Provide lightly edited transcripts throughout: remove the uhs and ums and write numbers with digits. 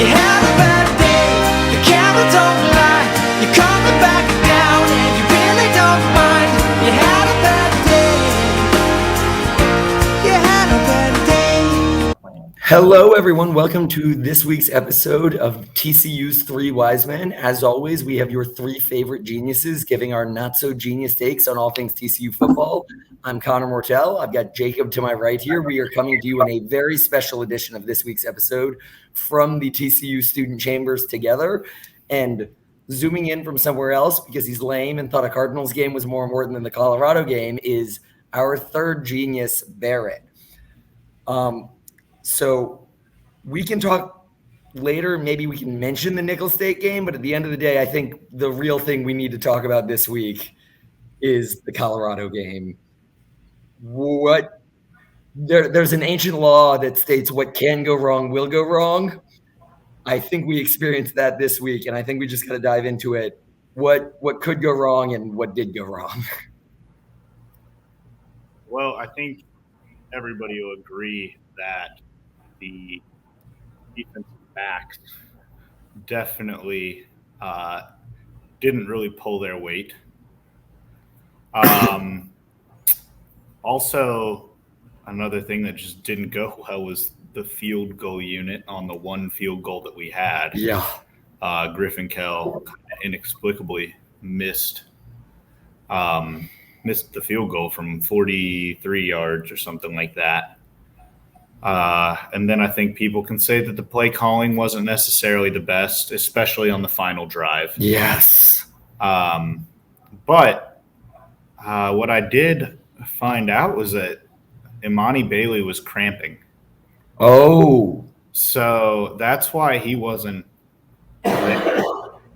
You had a bad day, the camera don't lie. You're coming back down and you really don't mind. You had a bad day. You had a bad day. Hello, everyone. Welcome to this week's episode of TCU's Three Whysmen. As always, we have your three favorite geniuses giving our not-so-genius takes on all things TCU football. I'm Connor Mortel. I've got Jacob to my right here. We are coming to you in a very special edition of this week's episode from the TCU student chambers together. And zooming in from somewhere else because he's lame and thought a Cardinals game was more important than the Colorado game is our third genius, Barrett. So we can talk later. Maybe we can mention the Nickel State game, but at the end of the day, I think the real thing we need to talk about this week is the Colorado game. There's an ancient law that states what can go wrong will go wrong. I think we experienced that this week, and I think we just got to dive into it. What could go wrong and what did go wrong? Well, I think everybody will agree that the defensive backs definitely didn't really pull their weight. Also, another thing that just didn't go well was the field goal unit on the one field goal that we had. Yeah. Griffin Kell inexplicably missed the field goal from 43 yards or something like that. And then I think people can say that the play calling wasn't necessarily the best, especially on the final drive. Yes. But what I did find out was that Imani Bailey was cramping. Oh. So that's why he wasn't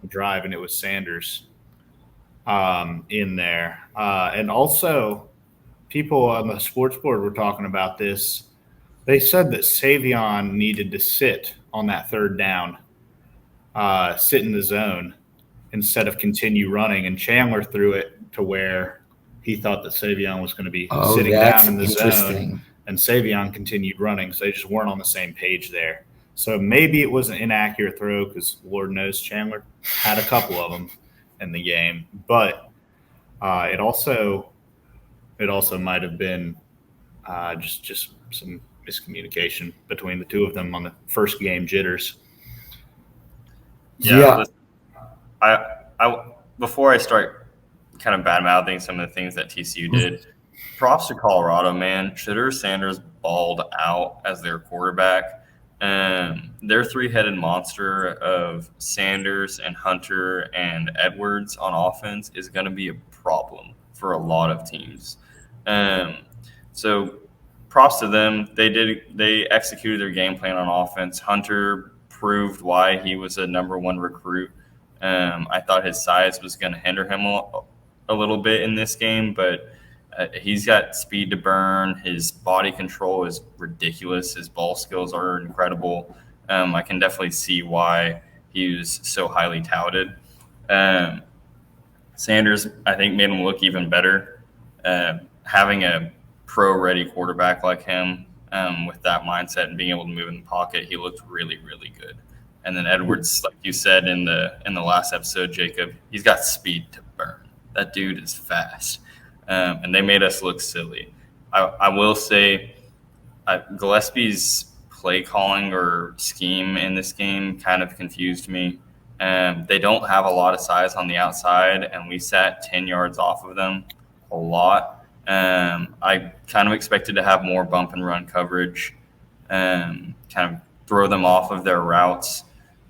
driving. It was Sanders in there. And also, people on the sports board were talking about this. They said that Savion needed to sit on that third down, sit in the zone instead of continue running. And Chandler threw it to where he thought that Savion was going to be sitting down in the zone, and Savion continued running. So they just weren't on the same page there. So maybe it was an inaccurate throw because Lord knows Chandler had a couple of them in the game. But it also might have been just some miscommunication between the two of them on the first game jitters. Yeah. I before I start kind of bad-mouthing some of the things that TCU did, props to Colorado, man. Shedeur Sanders balled out as their quarterback. Their three-headed monster of Sanders and Hunter and Edwards on offense is going to be a problem for a lot of teams. So props to them. They executed their game plan on offense. Hunter proved why he was a number one recruit. I thought his size was going to hinder him a little bit in this game, but he's got speed to burn. His body control is ridiculous. His ball skills are incredible. I can definitely see why he was so highly touted. Sanders, I think, made him look even better. Having a pro-ready quarterback like him with that mindset and being able to move in the pocket, he looked really, really good. And then Edwards, like you said in the last episode, Jacob, he's got speed to burn. That dude is fast. And they made us look silly. I will say Gillespie's play calling or scheme in this game kind of confused me. They don't have a lot of size on the outside, and we sat 10 yards off of them a lot. I kind of expected to have more bump and run coverage, kind of throw them off of their routes,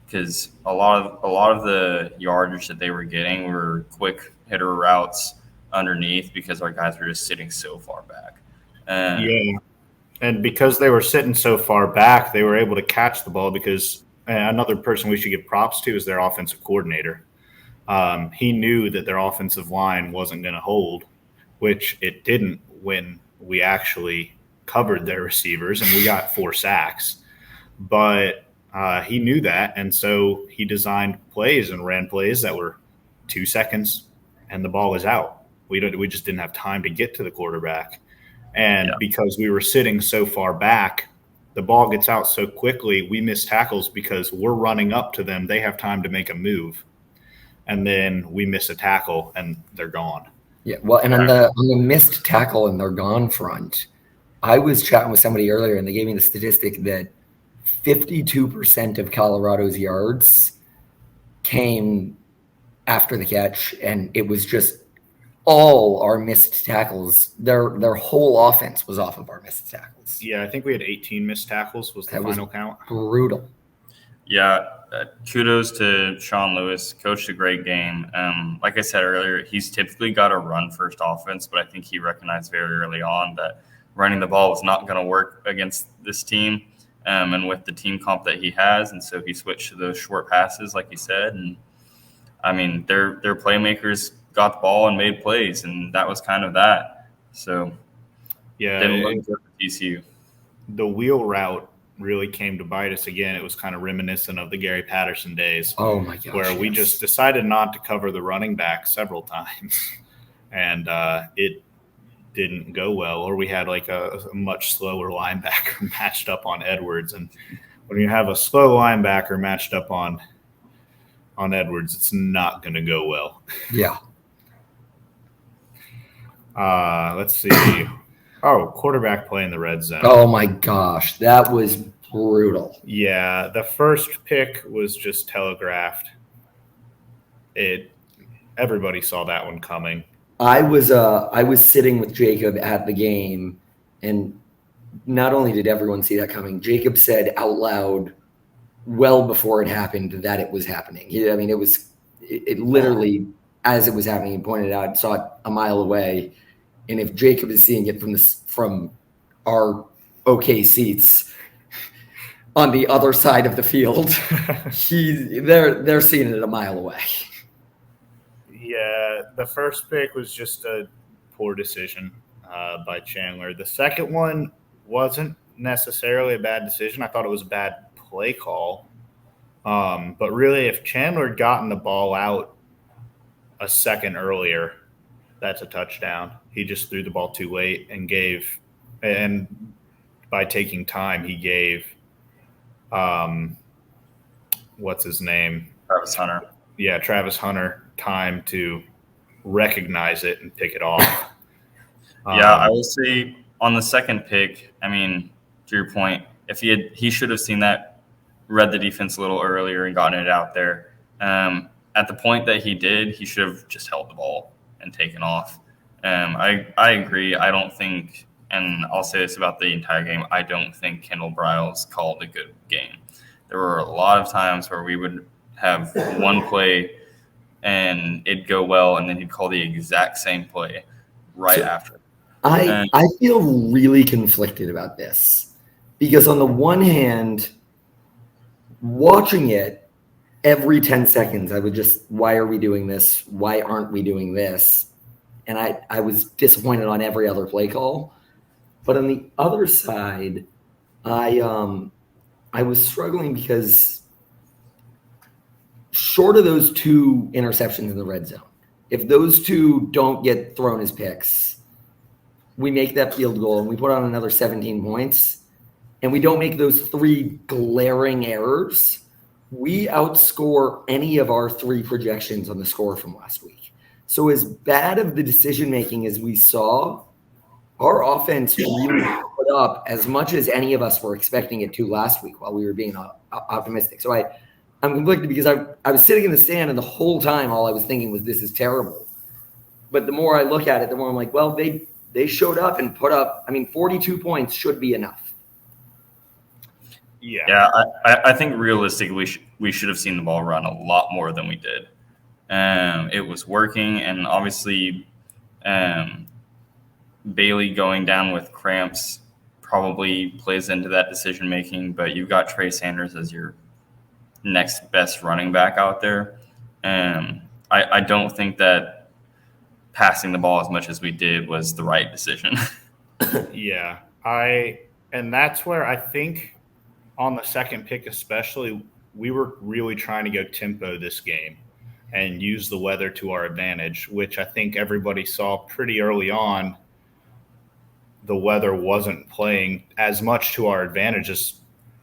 because a lot of the yardage that they were getting were quick hitter routes underneath because our guys were just sitting so far back. And because they were sitting so far back, they were able to catch the ball because another person we should give props to is their offensive coordinator. He knew that their offensive line wasn't going to hold, which it didn't when we actually covered their receivers and we got 4 sacks. But he knew that, and so he designed plays and ran plays that were 2 seconds and the ball was out. We just didn't have time to get to the quarterback. And because we were sitting so far back, the ball gets out so quickly, we miss tackles because we're running up to them. They have time to make a move. And then we miss a tackle and they're gone. Yeah, well, and on the missed tackle and they're gone front, I was chatting with somebody earlier and they gave me the statistic that 52% of Colorado's yards came after the catch, and it was just all our missed tackles. Their whole offense was off of our missed tackles. Yeah, I think we had 18 missed tackles was the final count. Brutal. Yeah, kudos to Sean Lewis. Coached a great game. Like I said earlier, he's typically got a run-first offense, but I think he recognized very early on that running the ball was not going to work against this team and with the team comp that he has, and so he switched to those short passes, like you said. And, I mean, their playmakers got the ball and made plays, and that was kind of that. So, yeah, didn't look good for TCU. The wheel route really came to bite us again. It was kind of reminiscent of the Gary Patterson days. Oh my gosh! Where we just decided not to cover the running back several times, and it didn't go well. Or we had like a much slower linebacker matched up on Edwards, and when you have a slow linebacker matched up on Edwards, it's not going to go well. Yeah. Let's see. Oh, quarterback play in the red zone. Oh my gosh, that was brutal. Yeah, the first pick was just telegraphed. Everybody saw that one coming. I was sitting with Jacob at the game, and not only did everyone see that coming, Jacob said out loud, well before it happened, that it was happening. It literally, as it was happening, he pointed out, saw it a mile away. And if Jacob is seeing it from our okay seats on the other side of the field, they're seeing it a mile away. Yeah, the first pick was just a poor decision by Chandler. The second one wasn't necessarily a bad decision. I thought it was a bad play call. But really, if Chandler had gotten the ball out a second earlier, that's a touchdown. He just threw the ball too late and by taking time, he gave what's his name? Travis Hunter. Yeah, Travis Hunter time to recognize it and pick it off. Yeah, I will say on the second pick, I mean, to your point, if he should have seen that, read the defense a little earlier and gotten it out there. At the point that he did, he should have just held the ball and taken off. I agree. I don't think, and I'll say this about the entire game, I don't think Kendall Briles called a good game. There were a lot of times where we would have one play and it'd go well, and then he'd call the exact same play right after. I feel really conflicted about this because on the one hand, watching it every 10 seconds, I would just, why are we doing this? Why aren't we doing this? And I was disappointed on every other play call. But on the other side, I was struggling because short of those two interceptions in the red zone, if those two don't get thrown as picks, we make that field goal and we put on another 17 points and we don't make those three glaring errors, we outscore any of our three projections on the score from last week. So as bad of the decision-making as we saw, our offense really put up as much as any of us were expecting it to last week while we were being optimistic. So I'm conflicted because I was sitting in the stand and the whole time all I was thinking was this is terrible. But the more I look at it, the more I'm like, well, they showed up and put up, 42 points should be enough. Yeah, I think realistically we should have seen the ball run a lot more than we did. It was working, and obviously Bailey going down with cramps probably plays into that decision making, but you've got Trey Sanders as your next best running back out there. I don't think that passing the ball as much as we did was the right decision. Yeah, and that's where I think on the second pick especially, we were really trying to go tempo this game and use the weather to our advantage, which I think everybody saw pretty early on the weather wasn't playing as much to our advantage as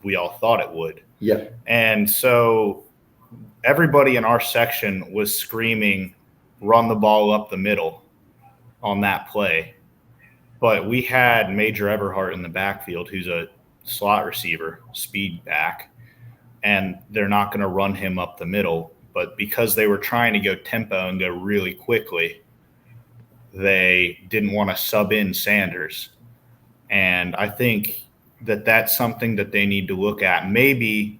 we all thought it would. Yeah. And so everybody in our section was screaming, run the ball up the middle on that play. But we had Major Everhart in the backfield, who's a slot receiver, speed back, and they're not going to run him up the middle. But because they were trying to go tempo and go really quickly, they didn't want to sub in Sanders. And I think that that's something that they need to look at. Maybe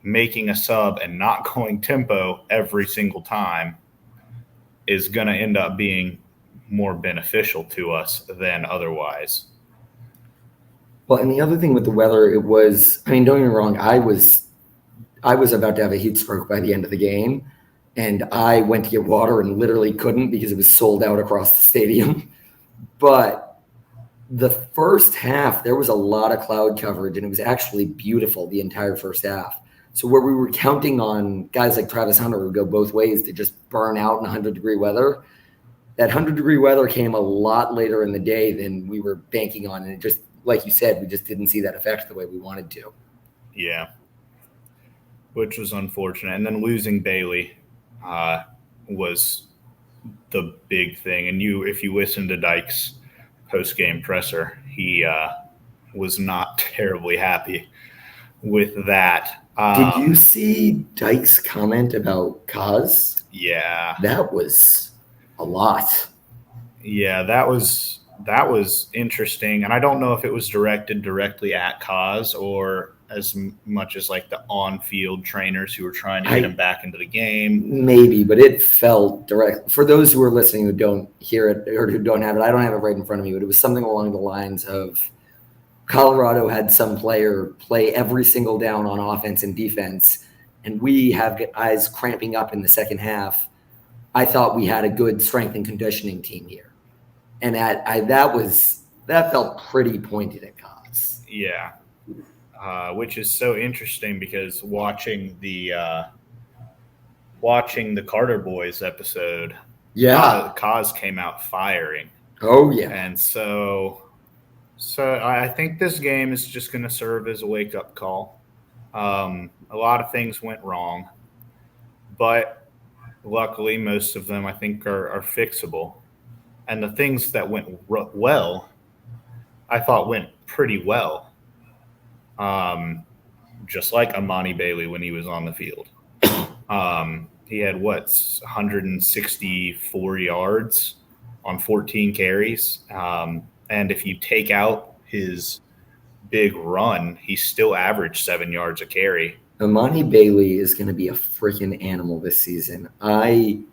making a sub and not going tempo every single time is going to end up being more beneficial to us than otherwise. Well, and the other thing with the weather, it was, I mean, don't get me wrong, I was about to have a heat stroke by the end of the game, and I went to get water and literally couldn't because it was sold out across the stadium. But the first half, there was a lot of cloud coverage, and it was actually beautiful the entire first half. So where we were counting on guys like Travis Hunter who go both ways to just burn out in 100-degree weather, that 100-degree weather came a lot later in the day than we were banking on. And it just, like you said, we just didn't see that effect the way we wanted to. Yeah, which was unfortunate. And then losing Bailey was the big thing. And if you listen to Dyke's post-game presser, he was not terribly happy with that. Did you see Dyke's comment about Kaz? Yeah. That was a lot. Yeah, that was interesting. And I don't know if it was directed directly at Kaz or as much as like the on-field trainers who were trying to get him back into the game. Maybe, but it felt direct. For those who are listening who don't hear it or who don't have it, I don't have it right in front of me, but it was something along the lines of Colorado had some player play every single down on offense and defense, and we have guys cramping up in the second half. I thought we had a good strength and conditioning team here. And that felt pretty pointed at Kaz. Yeah. Which is so interesting because watching the Carter Boys episode, Kaz came out firing. Oh yeah. And so I think this game is just going to serve as a wake-up call. A lot of things went wrong, but luckily most of them I think are fixable. And the things that went well, I thought went pretty well. Just like Amani Bailey when he was on the field. He had 164 yards on 14 carries. And if you take out his big run, he still averaged 7 yards a carry. Amani Bailey is going to be a freaking animal this season. I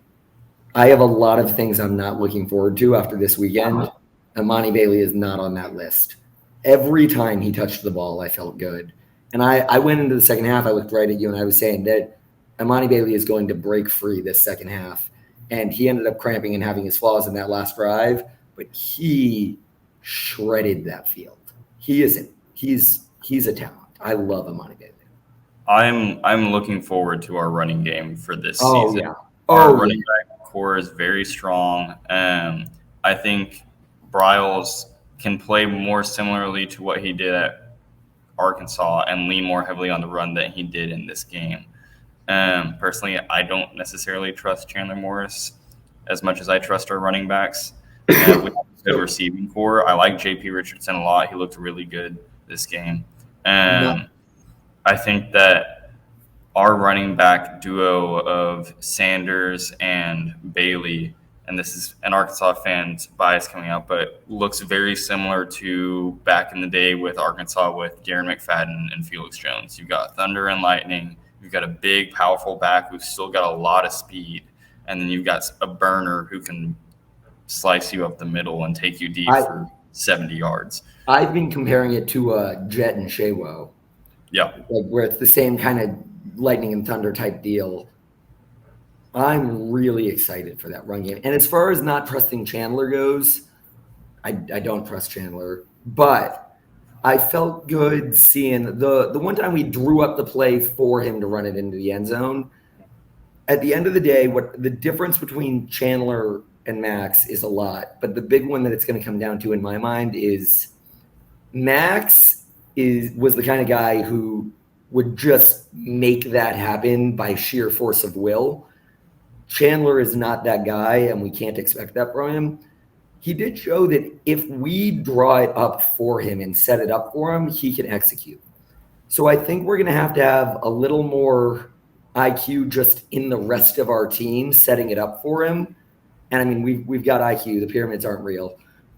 have a lot of things I'm not looking forward to after this weekend. Amani Bailey is not on that list. Every time he touched the ball, I felt good. And I went into the second half, I looked right at you, and I was saying that Amani Bailey is going to break free this second half. And he ended up cramping and having his flaws in that last drive, but he shredded that field. He's a talent. I love Amani Bailey. I'm looking forward to our running game for this season. Yeah. Our running back core is very strong. I think Bryles can play more similarly to what he did at Arkansas and lean more heavily on the run than he did in this game. Personally, I don't necessarily trust Chandler Morris as much as I trust our running backs. We have a good receiving core. I like J.P. Richardson a lot. He looked really good this game. I think that our running back duo of Sanders and Bailey, and this is an Arkansas fan's bias coming out, but looks very similar to back in the day with Arkansas with Darren McFadden and Felix Jones. You've got thunder and lightning. You've got a big, powerful back who's still got a lot of speed. And then you've got a burner who can slice you up the middle and take you deep for 70 yards. I've been comparing it to Jet and Shaywo. Yeah. Like where it's the same kind of lightning and thunder type deal. I'm really excited for that run game. And as far as not trusting Chandler goes, I don't trust Chandler. But I felt good seeing the one time we drew up the play for him to run it into the end zone. At the end of the day, what the difference between Chandler and Max is a lot. But the big one that it's going to come down to in my mind is Max was the kind of guy who would just make that happen by sheer force of will. Chandler is not that guy, and we can't expect that from him. He did show that if we draw it up for him and set it up for him, he can execute. So I think we're going to have a little more IQ just in the rest of our team setting it up for him. And I mean, we've got IQ. The pyramids aren't real.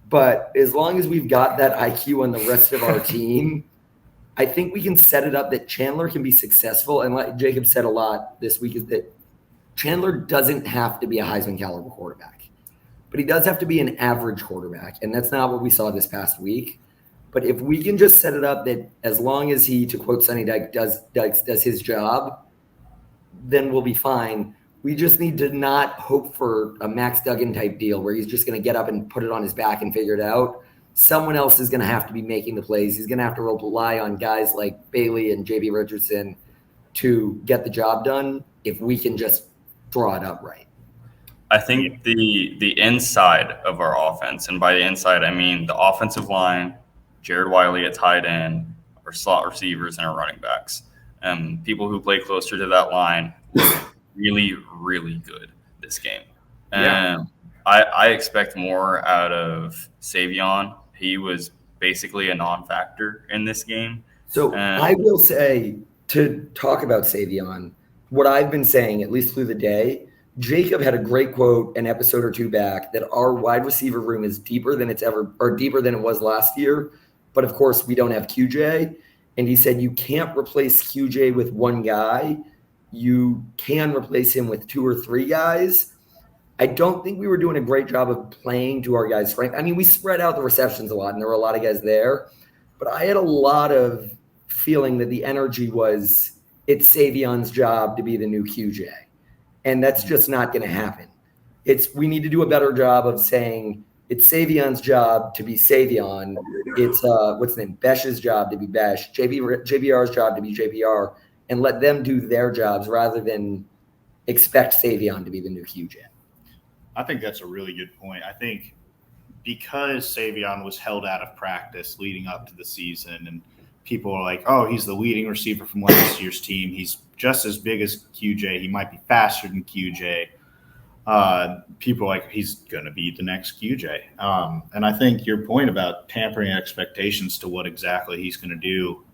But as long as we've got that IQ on the rest of our team, I think we can set it up that Chandler can be successful. And like Jacob said a lot this week is that Chandler doesn't have to be a Heisman caliber quarterback, but he does have to be an average quarterback. And that's not what we saw this past week. But if we can just set it up that as long as he, to quote Sonny Dyke, does his job, then we'll be fine. We just need to not hope for a Max Duggan type deal where he's just going to get up and put it on his back and figure it out. Someone else is going to have to be making the plays. He's going to have to rely on guys like Bailey and JB Richardson to get the job done if we can just draw it up right. I think the inside of our offense, and by the inside I mean the offensive line, Jared Wiley at tight end, our slot receivers, and our running backs. People who play closer to that line look really, really good this game. I expect more out of Savion. He was basically a non-factor in this game. So I will say, to talk about Savion, what I've been saying, at least through the day, Jacob had a great quote an episode or two back that our wide receiver room is deeper than deeper than it was last year. But of course, we don't have QJ. And he said, you can't replace QJ with one guy. You can replace him with two or three guys. I don't think we were doing a great job of playing to our guys' strength. I mean, we spread out the receptions a lot, and there were a lot of guys there. But I had a lot of feeling that the energy was it's Savion's job to be the new QJ. And that's just not going to happen. We need to do a better job of saying it's Savion's job to be Savion. It's what's his name? Besh's job to be Besh. JBR's job to be JBR, and let them do their jobs rather than expect Savion to be the new QJ. I think that's a really good point. I think because Savion was held out of practice leading up to the season, and people are like, oh, he's the leading receiver from last year's team. He's just as big as QJ. He might be faster than QJ. People are like, he's going to be the next QJ. And I think your point about tampering expectations to what exactly he's going to do,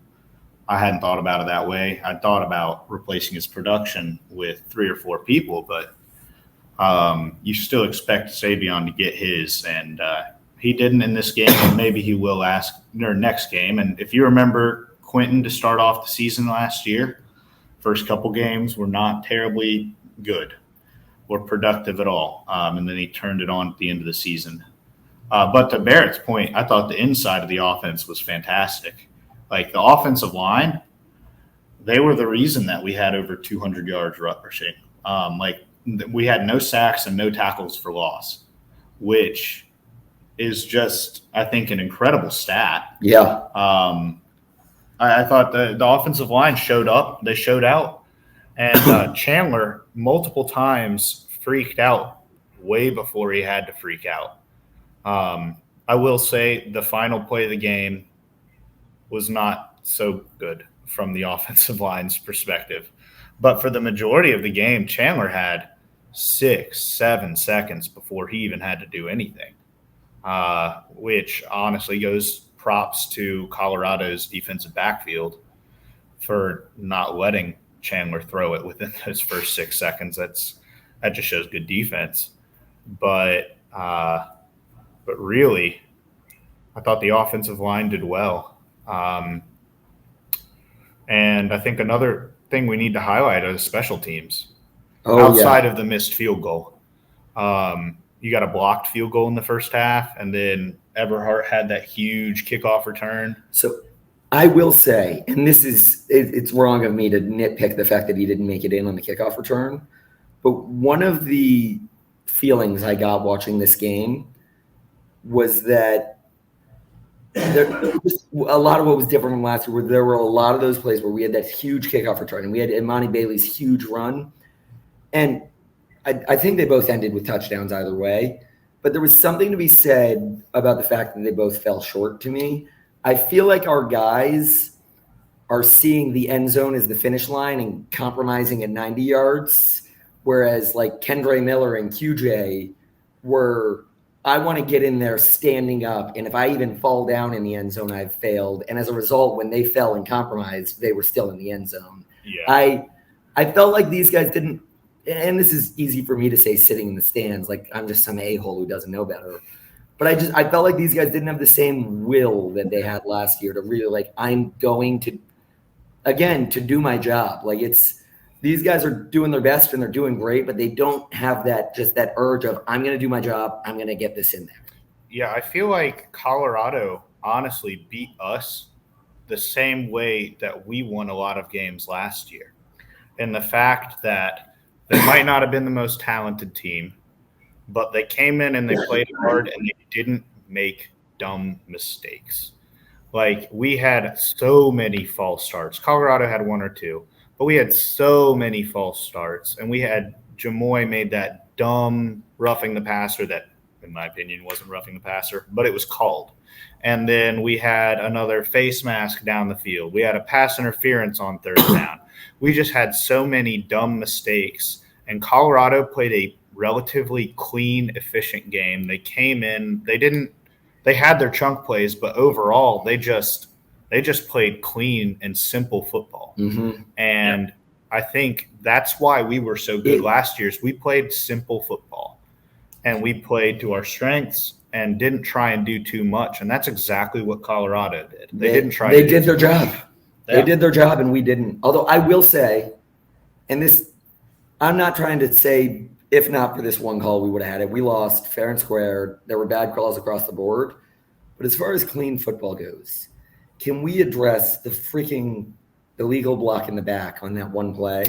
I hadn't thought about it that way. I thought about replacing his production with 3 or 4 people, but you still expect Savion to get his, and he didn't in this game, and maybe he will next game. And if you remember Quentin to start off the season last year, first couple games were not terribly good or productive at all, and then he turned it on at the end of the season. But to Barrett's point, I thought the inside of the offense was fantastic. Like the offensive line, they were the reason that we had over 200 yards rushing. We had no sacks and no tackles for loss, which is just, I think, an incredible stat. Yeah. I thought the offensive line showed up. They showed out. And Chandler multiple times freaked out way before he had to freak out. I will say the final play of the game was not so good from the offensive line's perspective. But for the majority of the game, Chandler had 6-7 seconds before he even had to do anything, which honestly goes props to Colorado's defensive backfield for not letting Chandler throw it within those first 6 seconds. That just shows good defense. But really, I thought the offensive line did well. And I think another thing we need to highlight are special teams. Outside of the missed field goal. You got a blocked field goal in the first half, and then Everhart had that huge kickoff return. So I will say, and it's wrong of me to nitpick the fact that he didn't make it in on the kickoff return, but one of the feelings I got watching this game was that a lot of what was different from last year, where there were a lot of those plays where we had that huge kickoff return, and we had Imani Bailey's huge run. And I think they both ended with touchdowns either way. But there was something to be said about the fact that they both fell short to me. I feel like our guys are seeing the end zone as the finish line and compromising at 90 yards, whereas like Kendre Miller and QJ were, I want to get in there standing up, and if I even fall down in the end zone, I've failed. And as a result, when they fell and compromised, they were still in the end zone. Yeah. I felt like these guys didn't, and this is easy for me to say sitting in the stands, like I'm just some a-hole who doesn't know better. But I felt like these guys didn't have the same will that they had last year to really like, I'm going to, again, to do my job. Like these guys are doing their best and they're doing great, but they don't have that urge of, I'm going to do my job. I'm going to get this in there. Yeah, I feel like Colorado honestly beat us the same way that we won a lot of games last year. And the fact that they might not have been the most talented team, but they came in and they played hard and they didn't make dumb mistakes. Like, we had so many false starts. Colorado had one or two, but we had so many false starts. And we had Jamoy made that dumb roughing the passer that, in my opinion, wasn't roughing the passer, but it was called. And then we had another face mask down the field. We had a pass interference on third down. We just had so many dumb mistakes. And Colorado played a relatively clean, efficient game. They came in, they had their chunk plays, but overall they just played clean and simple football. Mm-hmm. And I think that's why we were so good last year. Is we played simple football and we played to our strengths and didn't try and do too much. And that's exactly what Colorado did. They didn't try. They did their job. Yeah. They did their job and we didn't. Although I will say, and this, I'm not trying to say, if not for this one call, we would have had it. We lost fair and square. There were bad calls across the board. But as far as clean football goes, can we address the freaking illegal block in the back on that one play?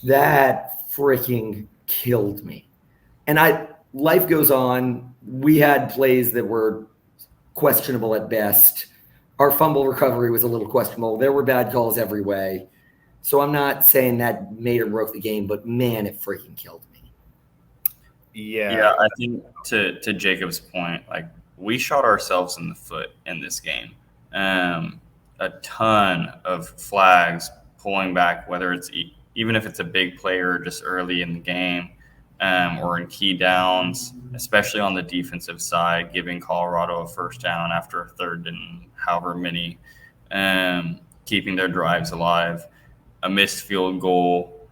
That freaking killed me. And life goes on. We had plays that were questionable at best. Our fumble recovery was a little questionable. There were bad calls every way. So I'm not saying that made or broke the game, but man, it freaking killed me. Yeah. I think to Jacob's point, like, we shot ourselves in the foot in this game. A ton of flags pulling back, whether it's even if it's a big player just early in the game, or in key downs, especially on the defensive side, giving Colorado a first down after a third and however many, keeping their drives alive, a missed field goal,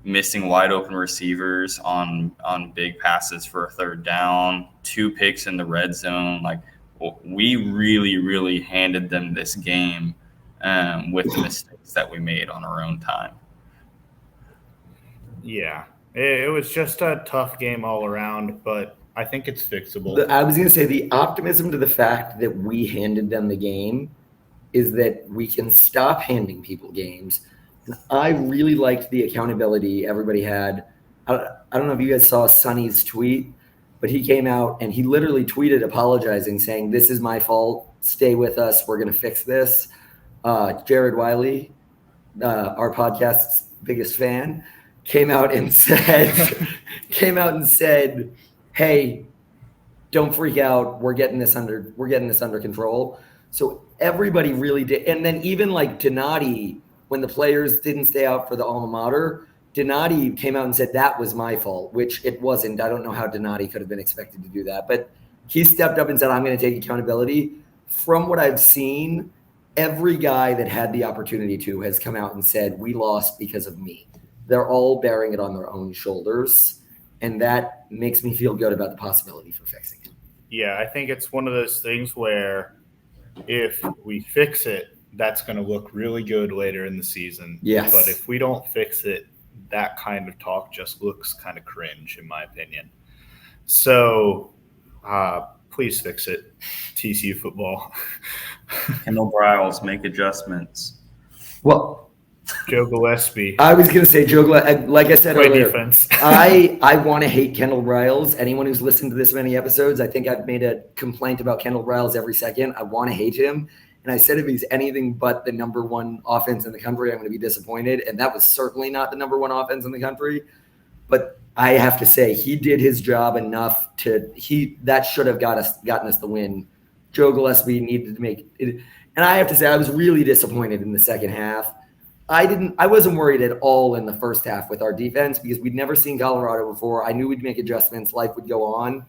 missing wide open receivers on big passes for a third down, 2 picks in the red zone. Like, we really, really handed them this game with the mistakes that we made on our own time. Yeah. It was just a tough game all around, but I think it's fixable. I was going to say the optimism to the fact that we handed them the game is that we can stop handing people games. And I really liked the accountability everybody had. I don't know if you guys saw Sonny's tweet, but he came out and he literally tweeted apologizing, saying, "This is my fault. Stay with us. We're going to fix this." Jared Wiley, our podcast's biggest fan, came out and said, "Hey, don't freak out. We're getting this under control." So everybody really did. And then even like Donati, when the players didn't stay out for the alma mater, Donati came out and said that was my fault, which it wasn't. I don't know how Donati could have been expected to do that, but he stepped up and said, "I'm going to take accountability." From what I've seen, every guy that had the opportunity to has come out and said, "We lost because of me." They're all bearing it on their own shoulders, and that makes me feel good about the possibility for fixing it. Yeah, I think it's one of those things where if we fix it, that's going to look really good later in the season. Yes. But if we don't fix it, that kind of talk just looks kind of cringe, in my opinion. So please fix it, TCU football. Kendall Briles, make adjustments. Well, Joe Gillespie. I was going to say, Joe, like I said Play earlier, defense. I want to hate Kendall Briles. Anyone who's listened to this many episodes, I think I've made a complaint about Kendall Briles every second. I want to hate him. And I said if he's anything but the number one offense in the country, I'm going to be disappointed. And that was certainly not the number one offense in the country. But I have to say he did his job enough that should have gotten us the win Joe Gillespie needed to make it. And I have to say, I was really disappointed in the second half. I wasn't worried at all in the first half with our defense because we'd never seen Colorado before. I knew we'd make adjustments, life would go on.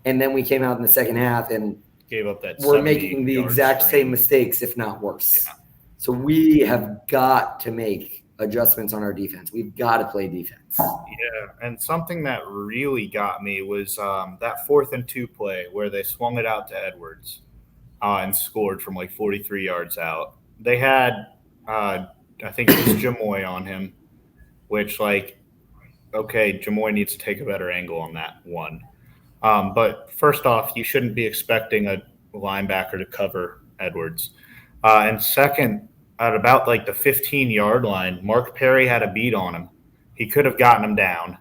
And then we came out in the second half and gave up that. We're making the exact same mistakes, if not worse. Yeah. So we have got to make adjustments on our defense. We've got to play defense. Yeah, and something that really got me was that 4th and 2 play where they swung it out to Edwards and scored from like 43 yards out. They had, I think it was Jamoy on him, which okay, Jamoy needs to take a better angle on that one. But first off, you shouldn't be expecting a linebacker to cover Edwards. And second, at about the 15-yard line, Mark Perry had a beat on him. He could have gotten him down,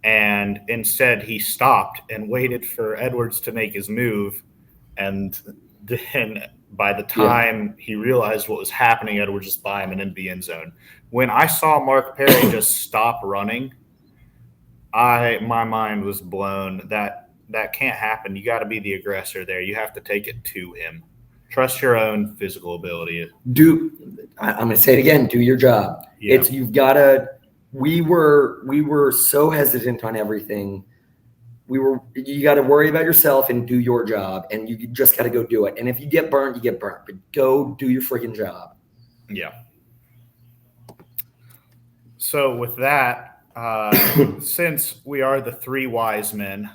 and instead he stopped and waited for Edwards to make his move. And then by the time he realized what was happening, Edwards just by him and into the end zone. When I saw Mark Perry just stop running, my mind was blown. That can't happen. You got to be the aggressor there. You have to take it to him. Trust your own physical ability. I'm going to say it again. Do your job. Yeah. You've got to. We were so hesitant on everything. You got to worry about yourself and do your job, and you just got to go do it. And if you get burnt, you get burnt. But go do your freaking job. Yeah. So with that, since we are the 3 wise men,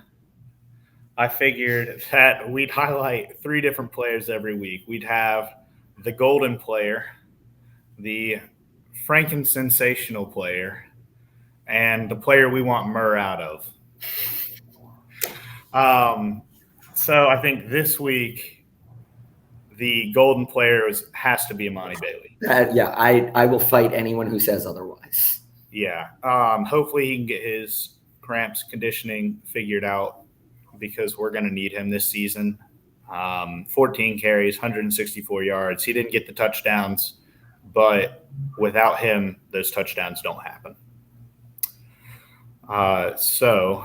I figured that we'd highlight 3 different players every week. We'd have the golden player, the Franken-sensational player, and the player we want Murr out of. So I think this week the golden player has to be Imani Bailey. I will fight anyone who says otherwise. Yeah. Hopefully he can get his cramps conditioning figured out, because we're going to need him this season. 14 carries, 164 yards. He didn't get the touchdowns, but without him, those touchdowns don't happen. So,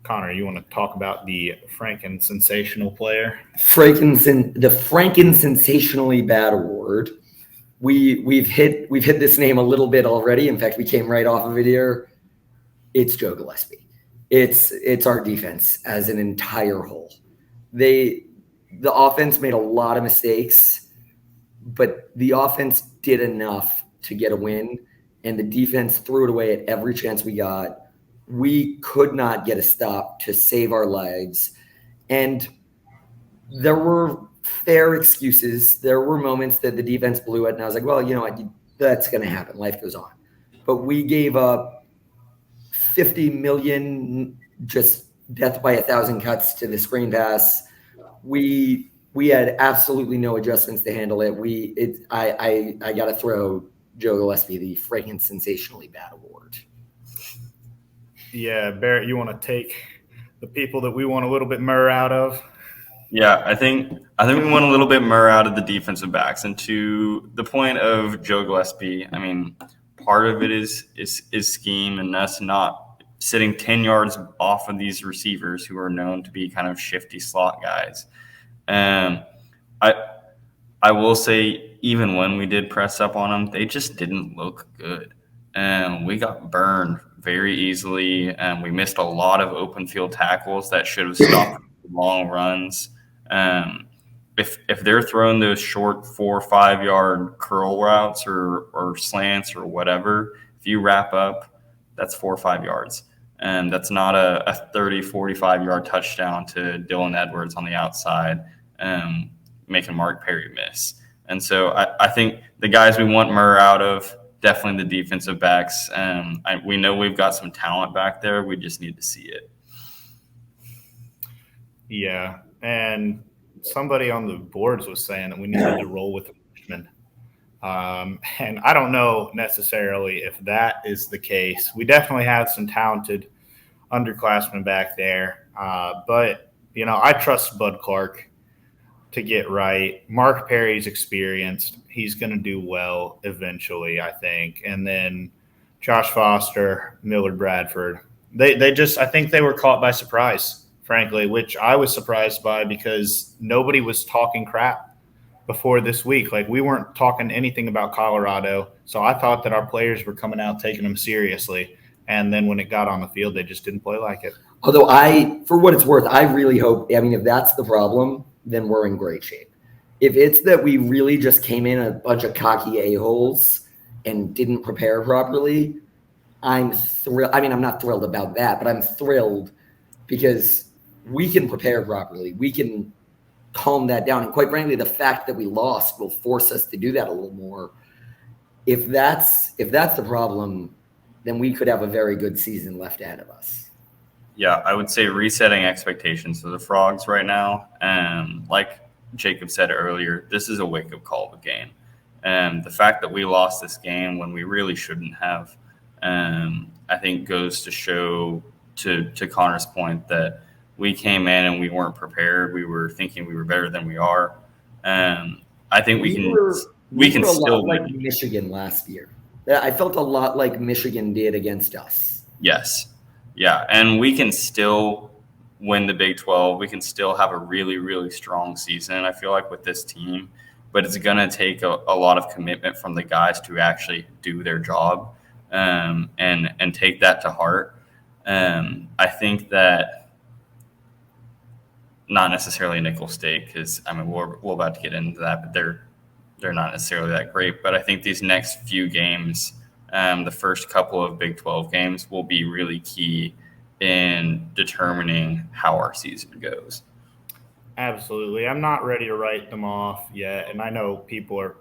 Connor, you want to talk about the Franken-sensational player? The Franken-sensationally bad award. We've hit this name a little bit already. In fact, we came right off of it here. It's Joe Gillespie. It's our defense as an entire whole. The offense made a lot of mistakes, but the offense did enough to get a win, and the defense threw it away at every chance we got. We could not get a stop to save our lives, and there were fair excuses. There were moments that the defense blew it, and I was like, well, you know what? That's going to happen. Life goes on. But we gave up 50 million, just death by 1,000 cuts to the screen pass. We had absolutely no adjustments to handle it. I got to throw Joe Gillespie the freaking sensationally bad award. Yeah, Barrett, you want to take the people that we want a little bit Murr out of? Yeah, I think we want a little bit Murr out of the defensive backs. And to the point of Joe Gillespie, I mean, part of it is scheme and us not sitting 10 yards off of these receivers who are known to be kind of shifty slot guys. I will say, even when we did press up on them, they just didn't look good. We got burned very easily, and we missed a lot of open field tackles that should have stopped long runs. If they're throwing those short 4 or 5 yard curl routes or slants or whatever, if you wrap up, that's 4 or 5 yards. And that's not a 30, 45 yard touchdown to Dylan Edwards on the outside, making Mark Perry miss. And so I think the guys we want Murr out of, definitely the defensive backs. We know we've got some talent back there. We just need to see it. Yeah. And somebody on the boards was saying that we needed to roll with Whysmen. And I don't know necessarily if that is the case. We definitely have some talented underclassmen back there. But, I trust Bud Clark to get right. Mark Perry's experienced. He's going to do well eventually, I think. And then Josh Foster, Millard Bradford. I think they were caught by surprise frankly, which I was surprised by because nobody was talking crap before this week. Like, we weren't talking anything about Colorado. So I thought that our players were coming out taking them seriously. And then when it got on the field, they just didn't play like it. Although for what it's worth, I really hope, I mean, if that's the problem, then we're in great shape. If it's that we really just came in a bunch of cocky a-holes and didn't prepare properly, I'm thrilled. I mean, I'm not thrilled about that, but I'm thrilled because we can prepare properly. We can calm that down. And quite frankly, the fact that we lost will force us to do that a little more. If that's the problem, then we could have a very good season left ahead of us. Yeah, I would say resetting expectations for the Frogs right now. Like Jacob said earlier, this is a wake-up call of a game. The fact that we lost this game when we really shouldn't have, I think goes to show, to Connor's point, that we came in and we weren't prepared. We were thinking we were better than we are. I think we can still win. Like Michigan last year. I felt a lot like Michigan did against us. Yes. Yeah, and we can still win the Big 12. We can still have a really, really strong season, I feel like, with this team. But it's going to take a lot of commitment from the guys to actually do their job and take that to heart. I think that not necessarily Nickel State, because, I mean, we're about to get into that, but they're not necessarily that great. But I think these next few games, the first couple of Big 12 games, will be really key in determining how our season goes. Absolutely. I'm not ready to write them off yet. And I know people are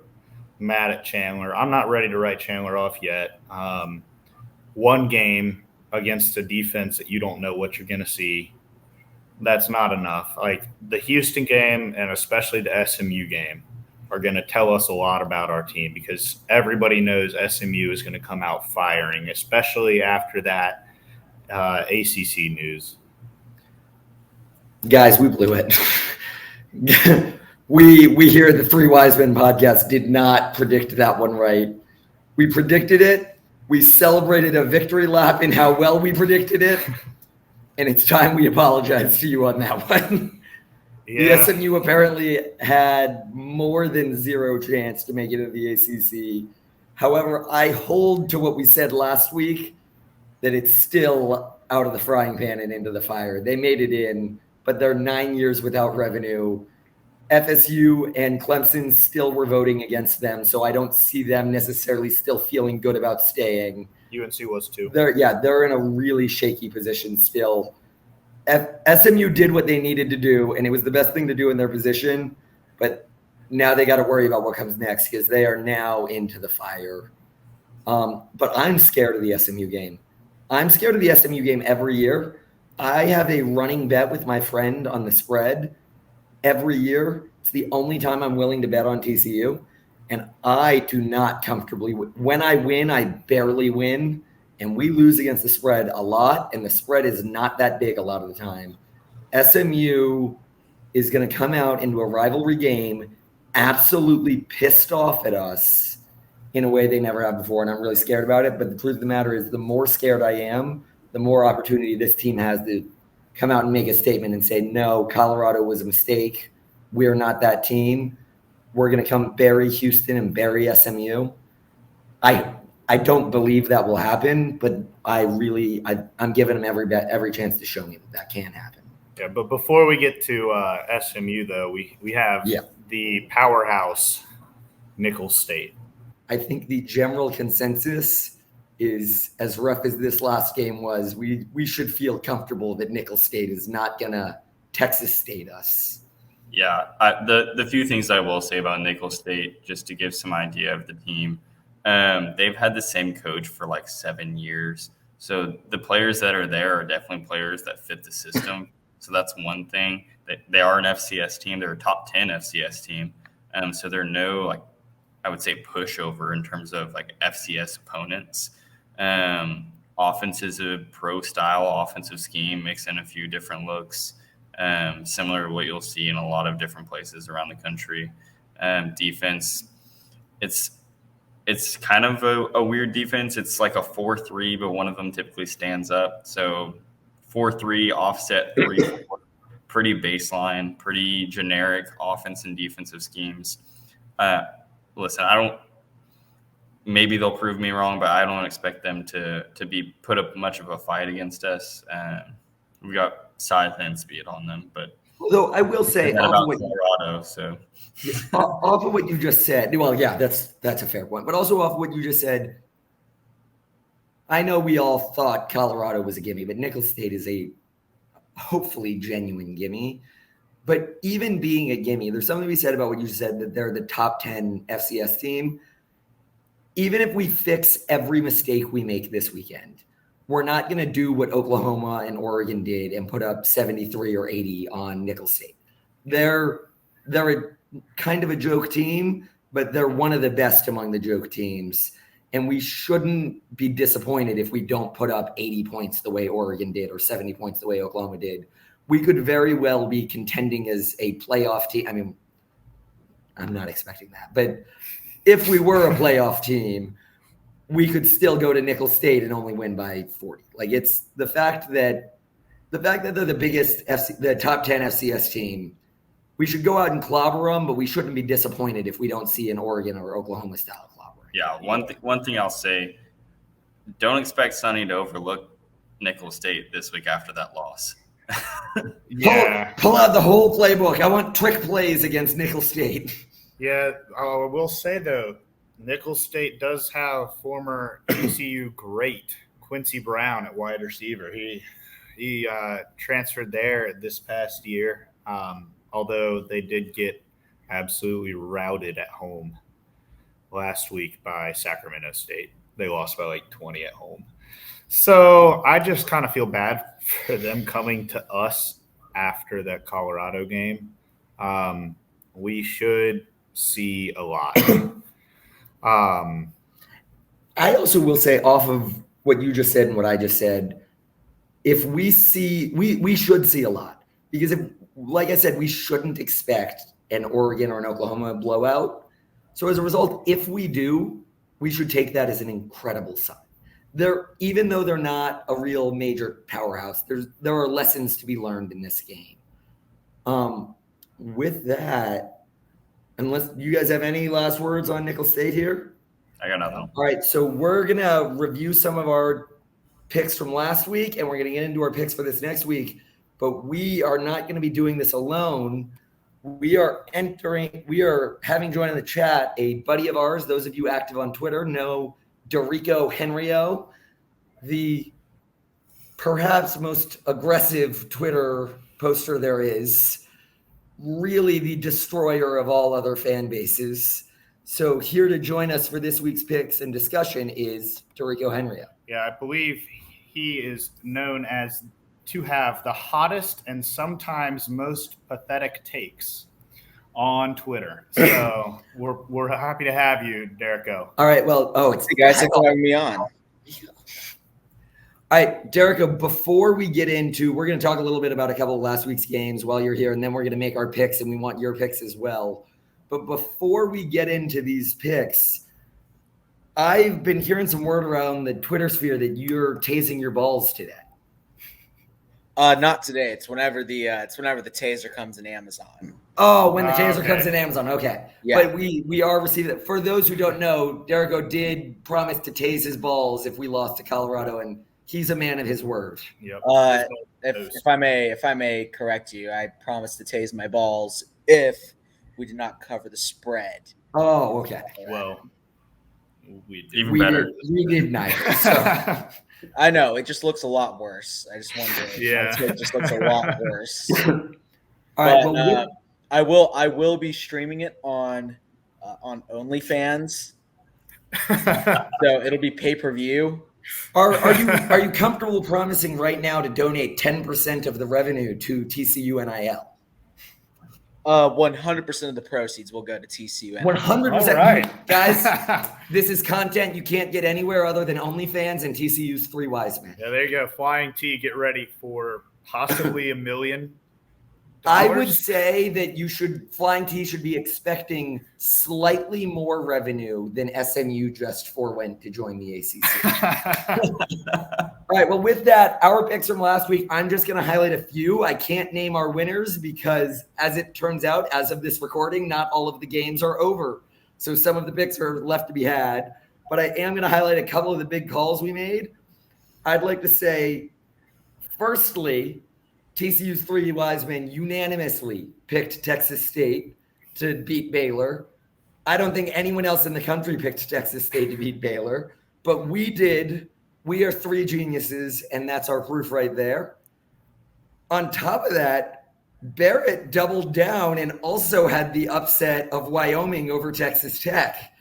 mad at Chandler. I'm not ready to write Chandler off yet. One game against a defense that you don't know what you're going to see, that's not enough. Like, the Houston game and especially the SMU game are going to tell us a lot about our team, because everybody knows SMU is going to come out firing, especially after that ACC news. Guys, we blew it. we here at the Three Whysmen podcast did not predict that one right. We predicted it. We celebrated a victory lap in how well we predicted it. And it's time we apologize to you on that one. Yeah. The SMU apparently had more than zero chance to make it into the ACC. However, I hold to what we said last week, that it's still out of the frying pan and into the fire. They made it in, but they're 9 years without revenue. FSU and Clemson still were voting against them, so I don't see them necessarily still feeling good about staying. UNC was too. They're in a really shaky position still. SMU did what they needed to do, and it was the best thing to do in their position, but now they got to worry about what comes next, because they are now into the fire. But I'm scared of the SMU game. I'm scared of the SMU game every year. I have a running bet with my friend on the spread every year. It's the only time I'm willing to bet on TCU, and I do not comfortably – when I win, I barely win. And we lose against the spread a lot, and the spread is not that big a lot of the time. SMU is going to come out into a rivalry game absolutely pissed off at us in a way they never have before, and I'm really scared about it. But the truth of the matter is, the more scared I am, the more opportunity this team has to come out and make a statement and say, no, Colorado was a mistake. We're not that team. We're going to come bury Houston and bury SMU. I don't believe that will happen, but I'm giving them every chance to show me that can happen. Yeah, but before we get to SMU, though, we have the powerhouse Nickel State. I think the general consensus is, as rough as this last game was, we should feel comfortable that Nickel State is not going to Texas State us. Yeah, the few things I will say about Nickel State, just to give some idea of the team, they've had the same coach for like 7 years. So the players that are there are definitely players that fit the system. So that's one thing. They are an FCS team. They're a top 10 FCS team. So they're no, like, I would say, pushover in terms of like FCS opponents. Offense is a pro-style offensive scheme, mix in a few different looks, similar to what you'll see in a lot of different places around the country. Defense, it's kind of a weird defense. It's like a 4-3, but one of them typically stands up. So 4-3, offset 3-4 pretty baseline, pretty generic offense and defensive schemes. Listen, maybe they'll prove me wrong, but I don't expect them to be put up much of a fight against us. We got size and speed on them, but Although I will say, about Colorado, so off of what you just said, well, yeah, that's a fair point. But also off of what you just said, I know we all thought Colorado was a gimme, but Nicholls State is a hopefully genuine gimme. But even being a gimme, there's something to be said about what you said, that they're the top 10 FCS team. Even if we fix every mistake we make this weekend, we're not going to do what Oklahoma and Oregon did and put up 73 or 80 on Nicholls State. They're a kind of a joke team, but they're one of the best among the joke teams. And we shouldn't be disappointed if we don't put up 80 points the way Oregon did or 70 points the way Oklahoma did. We could very well be contending as a playoff team. I mean, I'm not expecting that, but if we were a playoff team, we could still go to Nicholls State and only win by 40. Like, it's the fact that they're the biggest the top 10 FCS team. We should go out and clobber them, but we shouldn't be disappointed if we don't see an Oregon or Oklahoma style clobber. Yeah, one thing I'll say, don't expect Sonny to overlook Nicholls State this week after that loss. Yeah. Pull out the whole playbook. I want trick plays against Nicholls State. Yeah, I will say, though, Nicholls State does have former TCU great Quincy Brown at wide receiver. He transferred there this past year, although they did get absolutely routed at home last week by Sacramento State. They lost by like 20 at home. So I just kind of feel bad for them coming to us after that Colorado game. We should see a lot. I also will say, off of what you just said and what I just said, if we see, we should see a lot, because if, like I said, we shouldn't expect an Oregon or an Oklahoma blowout. So as a result, if we do, we should take that as an incredible sign. Even though they're not a real major powerhouse, there are lessons to be learned in this game. With that, unless you guys have any last words on Nicholls State here? I got nothing. All right, so we're going to review some of our picks from last week, and we're going to get into our picks for this next week. But we are not going to be doing this alone. We are having joined in the chat a buddy of ours. Those of you active on Twitter know Dorico Henrio, the perhaps most aggressive Twitter poster there is. Really the destroyer of all other fan bases. So here to join us for this week's picks and discussion is Dorico Henrio. Yeah, I believe he is known as to have the hottest and sometimes most pathetic takes on Twitter. So we're happy to have you, Derico. All right, well, Hey guys, thanks for having me on. All right, Derico, before we get into, we're going to talk a little bit about a couple of last week's games while you're here, and then we're going to make our picks, and we want your picks as well. But before we get into these picks, I've been hearing some word around the Twitter sphere that you're tasing your balls today. Not today. It's whenever the taser comes in Amazon. Oh, when the taser Okay. comes in Amazon. Okay. Yeah. But we are receiving it. For those who don't know, Derico did promise to tase his balls if we lost to Colorado, and he's a man of his word. Yep. If I may correct you, I promised to tase my balls if we did not cover the spread. Oh, okay. Well, we did. Even better. We did neither. So. I know, it just looks a lot worse. I just wanted to. Yeah. It just looks a lot worse. All right. But, Well, I will be streaming it on OnlyFans, so it'll be pay-per-view. are you comfortable promising right now to donate 10% of the revenue to TCU NIL? 100% of the proceeds will go to TCU. 100%. All right. Guys, this is content you can't get anywhere other than OnlyFans and TCU's 3 Whysmen. Yeah, there you go. Flying T, get ready for possibly $1 million I would say that Flying T should be expecting slightly more revenue than SMU just forewent to join the ACC. All right. Well, with that, our picks from last week, I'm just going to highlight a few. I can't name our winners because, as it turns out, as of this recording, not all of the games are over. So some of the picks are left to be had. But I am going to highlight a couple of the big calls we made. I'd like to say, firstly, TCU's 3 Whysmen unanimously picked Texas State to beat Baylor. I don't think anyone else in the country picked Texas State to beat Baylor, but we did. We are 3 geniuses, and that's our proof right there. On top of that, Barrett doubled down and also had the upset of Wyoming over Texas Tech.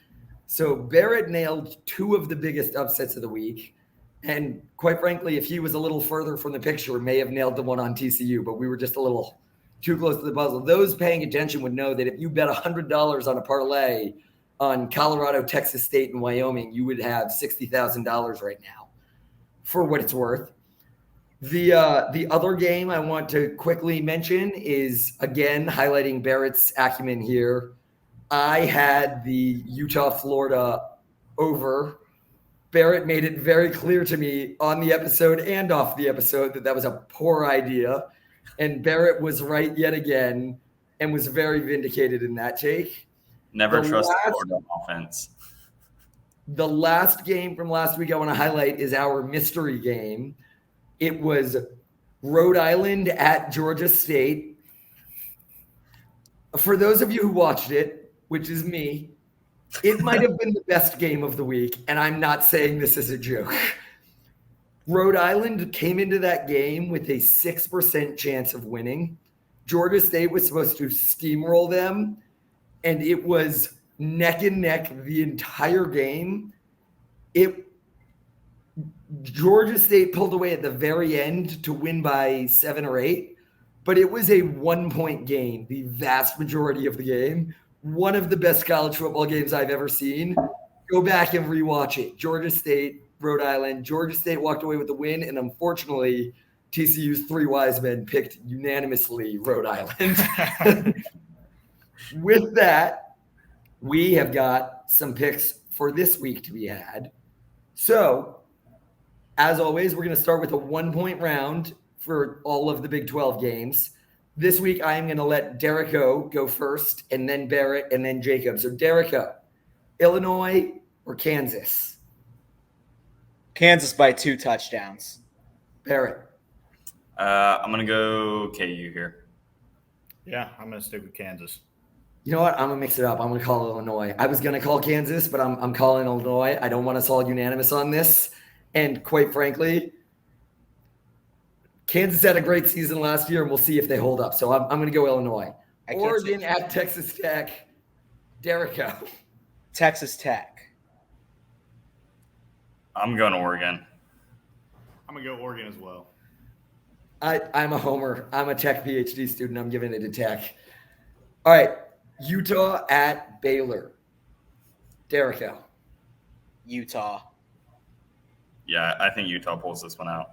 So Barrett nailed 2 of the biggest upsets of the week. And quite frankly, if he was a little further from the picture, may have nailed the one on TCU, but we were just a little too close to the puzzle. Those paying attention would know that if you bet $100 on a parlay on Colorado, Texas State, and Wyoming, you would have $60,000 right now, for what it's worth. The other game I want to quickly mention is, again, highlighting Barrett's acumen here. I had the Utah-Florida over. Barrett made it very clear to me on the episode and off the episode that was a poor idea. And Barrett was right yet again and was very vindicated in that take. Never trust the Florida offense. The last game from last week I want to highlight is our mystery game. It was Rhode Island at Georgia State. For those of you who watched it, which is me, it might have been the best game of the week, and I'm not saying this as a joke. Rhode Island came into that game with a 6% chance of winning. Georgia State was supposed to steamroll them, and it was neck and neck the entire game. Georgia State pulled away at the very end to win by 7 or 8, but it was a 1-point game the vast majority of the game. One of the best college football games I've ever seen. Go back and rewatch it. Georgia State, Rhode Island. Georgia State walked away with the win, and unfortunately, TCU's 3 Whysmen picked unanimously Rhode Island. With that, we have got some picks for this week to be had. So, as always, we're going to start with a 1-point round for all of the Big 12 games. This week, I am going to let Derrico go first, and then Barrett, and then Jacob. So, Derrico, Illinois or Kansas? Kansas by 2 touchdowns. Barrett. I'm going to go KU here. Yeah, I'm going to stick with Kansas. You know what? I'm going to mix it up. I'm going to call Illinois. I was going to call Kansas, but I'm calling Illinois. I don't want us all unanimous on this. And quite frankly, Kansas had a great season last year, and we'll see if they hold up. So I'm going to go Illinois. Oregon at Texas Tech. Derrico. Texas Tech. I'm going Oregon. I'm going to go Oregon as well. I'm a homer. I'm a Tech PhD student. I'm giving it to Tech. All right. Utah at Baylor. Derrico. Utah. Yeah, I think Utah pulls this one out.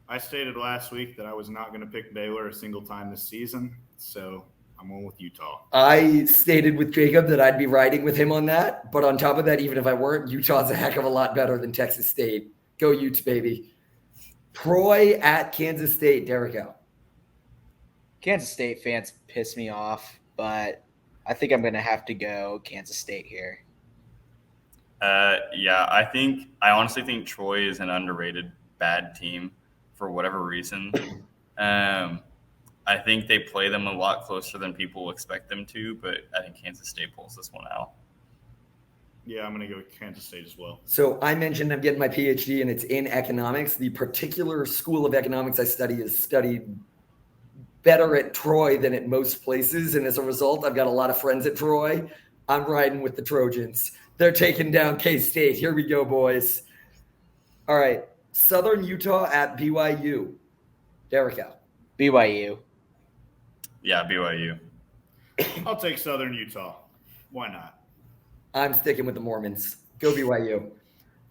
I stated last week that I was not going to pick Baylor a single time this season, so I'm going with Utah. I stated with Jacob that I'd be riding with him on that, but on top of that, even if I weren't, Utah's a heck of a lot better than Texas State. Go Utes, baby. Troy at Kansas State. Derrico. Kansas State fans piss me off, but I think I'm going to have to go Kansas State here. Yeah, I honestly think Troy is an underrated bad team for whatever reason. I think they play them a lot closer than people expect them to, but I think Kansas State pulls this one out. Yeah, I'm going to go with Kansas State as well. So I mentioned I'm getting my PhD, and it's in economics. The particular school of economics I study is studied better at Troy than at most places, and as a result, I've got a lot of friends at Troy. I'm riding with the Trojans. They're taking down K-State. Here we go, boys. All right. Southern Utah at BYU. Derrico. BYU. Yeah, BYU. I'll take Southern Utah. Why not? I'm sticking with the Mormons. Go BYU.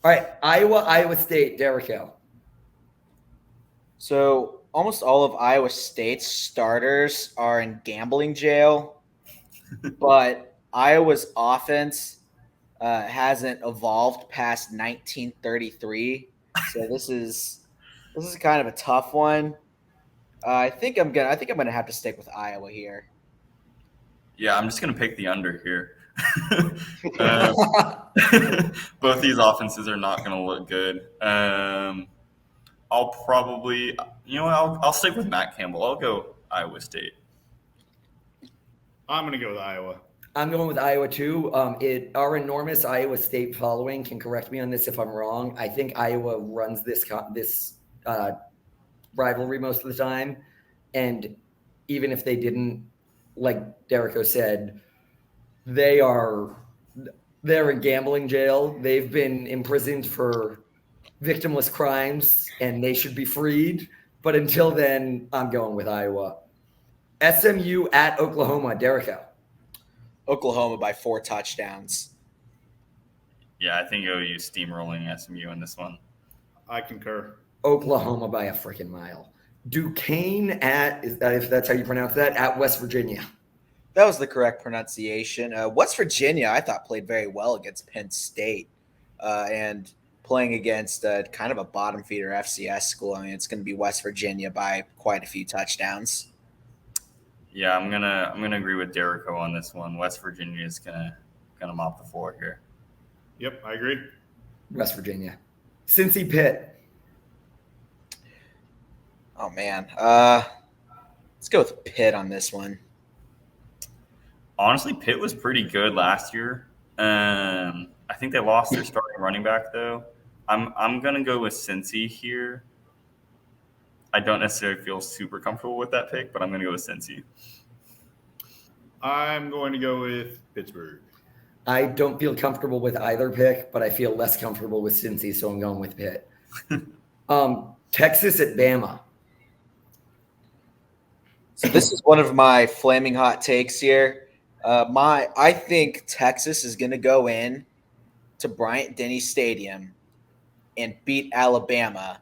All right. Iowa State. Derrico. So almost all of Iowa State's starters are in gambling jail, but Iowa's offense hasn't evolved past 1933. So this is kind of a tough one. I think I'm gonna have to stick with Iowa here. Yeah, I'm just gonna pick the under here. Both these offenses are not gonna look good. I'll probably, I'll stick with Matt Campbell. I'll go Iowa State. I'm going to go with Iowa. I'm going with Iowa too. Our enormous Iowa State following can correct me on this if I'm wrong. I think Iowa runs this rivalry most of the time, and even if they didn't, like Derrico said, they're in gambling jail. They've been imprisoned for victimless crimes, and they should be freed. But until then, I'm going with Iowa. SMU at Oklahoma, Derrico. Oklahoma by 4 touchdowns. Yeah, I think OU steamrolling SMU in this one. I concur. Oklahoma by a freaking mile. Duquesne if that's how you pronounce that, at West Virginia. That was the correct pronunciation. West Virginia, I thought, played very well against Penn State, and playing against kind of a bottom feeder FCS school. I mean, it's going to be West Virginia by quite a few touchdowns. Yeah, I'm gonna agree with Derrico on this one. West Virginia is gonna mop the floor here. Yep, I agree. West Virginia. Cincy Pitt. Oh man, let's go with Pitt on this one. Honestly, Pitt was pretty good last year. I think they lost their starting running back though. I'm gonna go with Cincy here. I don't necessarily feel super comfortable with that pick, but I'm gonna go with Cincy. I'm going to go with Pittsburgh. I don't feel comfortable with either pick, but I feel less comfortable with Cincy, so I'm going with Pitt. Texas at Bama. So this is one of my flaming hot takes here. I think Texas is going to go in to Bryant-Denny Stadium and beat Alabama,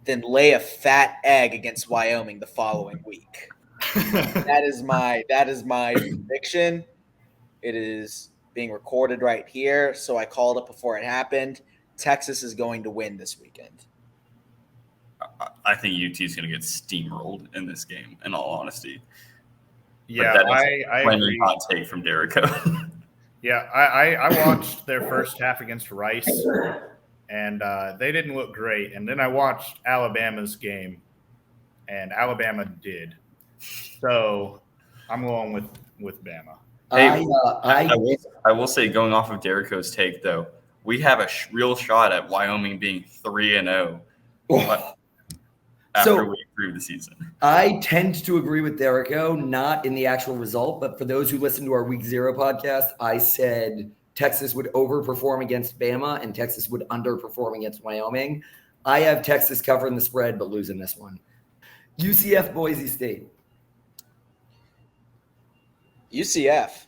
then lay a fat egg against Wyoming the following week. That is my prediction. It is being recorded right here, so I called it before it happened. Texas is going to win this weekend. I think UT is going to get steamrolled in this game, in all honesty. Yeah, I agree. Hot take from Derrico. Yeah, I watched their first half against Rice, and they didn't look great. And then I watched Alabama's game, and Alabama did. So I'm going with Bama. Hey, I will say, going off of Derrico's take, though, we have a real shot at Wyoming being 3-0 after we improve the season. I tend to agree with Derrico, not in the actual result, but for those who listen to our Week 0 podcast, I said Texas would overperform against Bama and Texas would underperform against Wyoming. I have Texas covering the spread, but losing this one. UCF Boise State. UCF.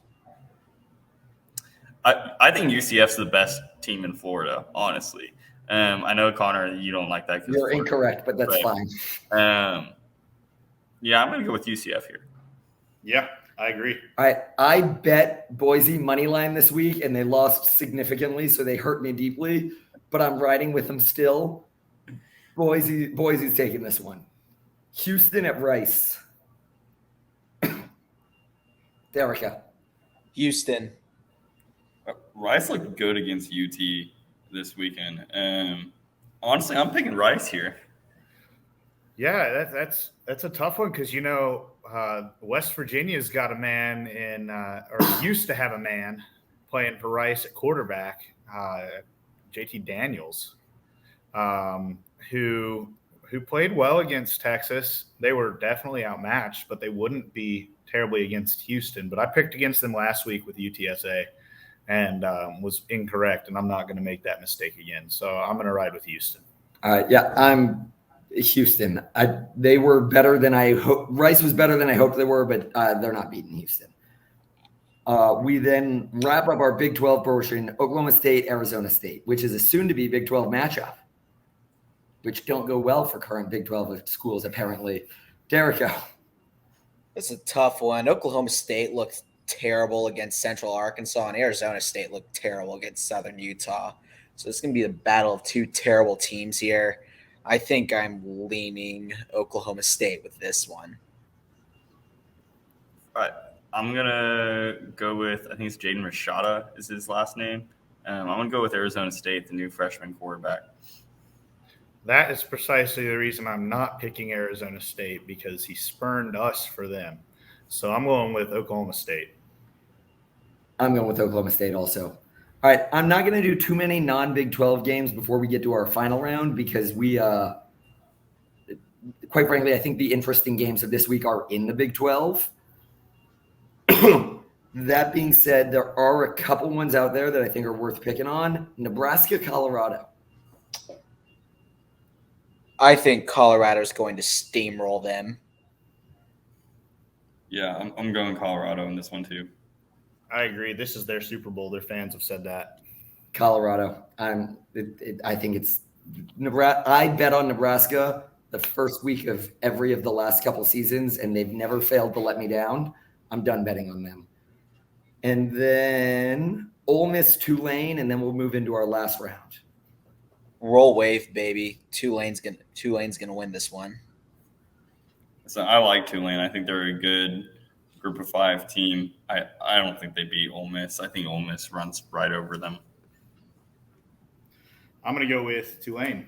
I think UCF's the best team in Florida, honestly. I know, Connor, you don't like that. You're incorrect, but that's fine. Yeah, I'm going to go with UCF here. Yeah, I agree. I bet Boise money line this week, and they lost significantly, so they hurt me deeply. But I'm riding with them still. Boise's taking this one. Houston at Rice. Derrica. Houston. Rice looked good against UT this weekend. Honestly, I'm picking Rice here. Yeah, that's a tough one because West Virginia's got a man or used to have a man playing for Rice at quarterback, JT Daniels, who played well against Texas. They were definitely outmatched, but they wouldn't be terribly against Houston. But I picked against them last week with UTSA and was incorrect, and I'm not going to make that mistake again. So I'm going to ride with Houston. Yeah, I'm Houston. They were better than I hoped. Rice was better than I hoped they were, but they're not beating Houston. We then wrap up our Big 12 portion, Oklahoma State, Arizona State, which is a soon-to-be Big 12 matchup. which don't go well for current Big 12 schools, apparently. Derico. It's a tough one. Oklahoma State looked terrible against Central Arkansas, and Arizona State looked terrible against Southern Utah. So it's going to be the battle of two terrible teams here. I think I'm leaning Oklahoma State with this one. All right. I'm going to go with, I think it's Jaden Rashada is his last name. I'm going to go with Arizona State, the new freshman quarterback. That is precisely the reason I'm not picking Arizona State, because he spurned us for them. So I'm going with Oklahoma State. I'm going with Oklahoma State also. All right, I'm not going to do too many non-Big 12 games before we get to our final round, because we, quite frankly, I think the interesting games of this week are in the Big 12. That being said, there are a couple ones out there that I think are worth picking on. Nebraska, Colorado. I think Colorado's going to steamroll them. Yeah, I'm going Colorado in this one too. I agree. This is their Super Bowl. Their fans have said that. Colorado. I think it's Nebraska. I bet on Nebraska the first week of every of the last couple seasons, and they've never failed to let me down. I'm done betting on them. And then Ole Miss, Tulane, and then we'll move into our last round. Roll wave, baby. Tulane's gonna win this one. So I like Tulane. I think they're a good Group of 5 team. I don't think they beat Ole Miss. I think Ole Miss runs right over them. I'm going to go with Tulane.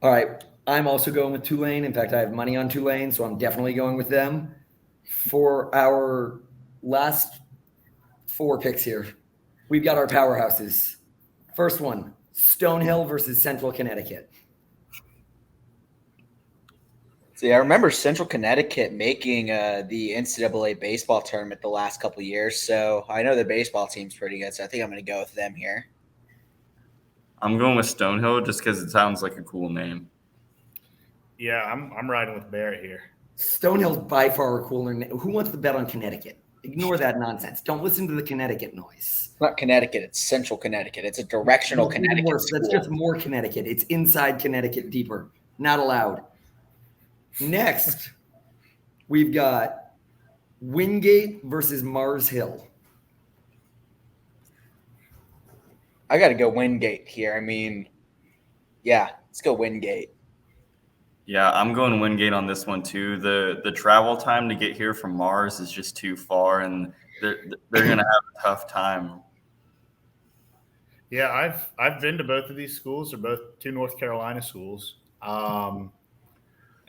All right. I'm also going with Tulane. In fact, I have money on Tulane, so I'm definitely going with them. For our last 4 picks here, we've got our powerhouses. First one, Stonehill versus Central Connecticut. See, I remember Central Connecticut making the NCAA baseball tournament the last couple of years, so I know the baseball team's pretty good, so I think I'm going to go with them here. I'm going with Stonehill just because it sounds like a cool name. Yeah, I'm riding with Barrett here. Stonehill's by far a cooler name. Who wants to bet on Connecticut? Ignore that nonsense. Don't listen to the Connecticut noise. It's not Connecticut, it's Central Connecticut. It's a directional Connecticut school. That's just more Connecticut. It's inside Connecticut deeper. Not allowed. Next, we've got Wingate versus Mars Hill. I got to go Wingate here. I mean, yeah, let's go Wingate. Yeah, I'm going Wingate on this one too. The travel time to get here from Mars is just too far, and they're going to have a tough time. Yeah, I've been to both of these schools. They're both 2 North Carolina schools.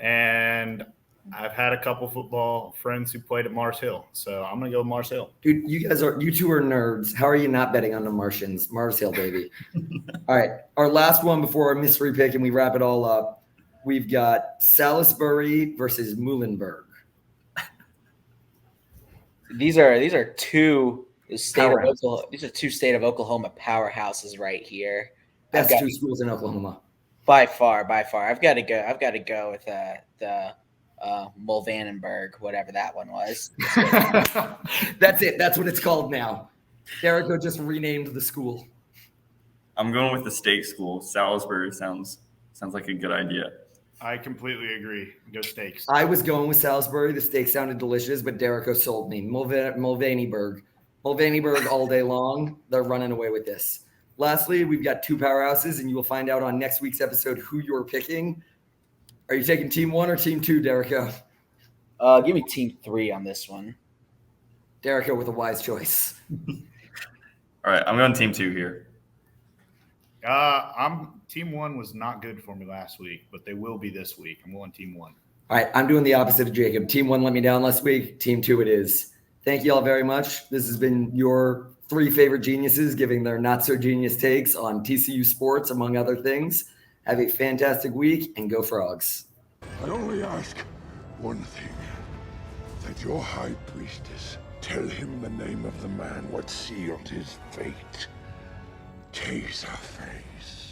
And I've had a couple football friends who played at Mars Hill. So I'm going to go with Mars Hill. Dude, you two are nerds. How are you not betting on the Martians? Mars Hill, baby. All right. Our last one before our mystery pick and we wrap it all up. We've got Salisbury versus Muhlenberg. These are two state of Oklahoma powerhouses right here. Best 2 schools in Oklahoma. By far. I've got to go with the Mulvanenburg, whatever that one was. That's it. That's what it's called now. Jericho just renamed the school. I'm going with the state school. Salisbury sounds like a good idea. I completely agree. Go Stakes. I was going with Salisbury. The steak sounded delicious, but Derico sold me. Mulvaneyburg all day long. They're running away with this. Lastly, we've got 2 powerhouses, and you will find out on next week's episode who you're picking. Are you taking Team 1 or Team 2, Derico? Give me Team 3 on this one. Derico with a wise choice. All right, I'm going Team 2 here. Team 1 was not good for me last week, but they will be this week. I'm going Team 1. All right, I'm doing the opposite of Jacob. Team 1 let me down last week. Team 2 it is. Thank you all very much. This has been your 3 favorite geniuses giving their not-so-genius takes on TCU sports, among other things. Have a fantastic week, and go Frogs. I only ask one thing, that your high priestess tell him the name of the man what sealed his fate. Taserface.